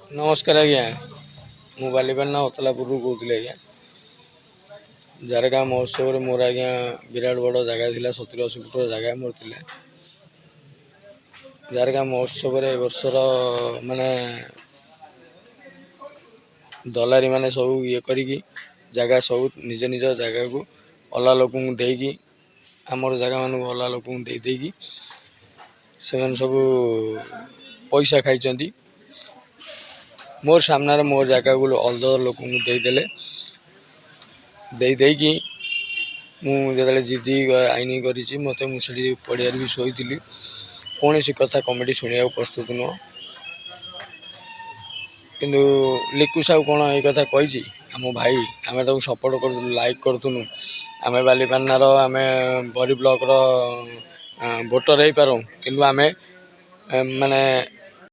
नमस्कार आज्ञा मु बालीपाटना अतलापुर कहूली आज्ञा जारगा महोत्सव मोर आज्ञा विराट बड़ जगह थी 70-80 फुट जगह मोर थी जारगा महोत्सव वर्षर माने दलारी माने सब ये करी जगह सब निज निज जगह को अला लोक देकी आमर जगह मान अला लोक देकी से सब पैसा खाई मोर सामने मोर जगह को अलग लोक देदेले देकी मुझे जिद्दी आईन करी मत मुझे पड़िया भी शोई कौन सी कथा कमेटी शुणा प्रस्तुत नुह किंतु लिकु साहू कौन ये कथा कही आम भाई आम तक सपोर्ट कर लाइक करूँ आम बालीपाटनार आम बरी ब्लॉक रो वोटर हो पारूँ कि आम माने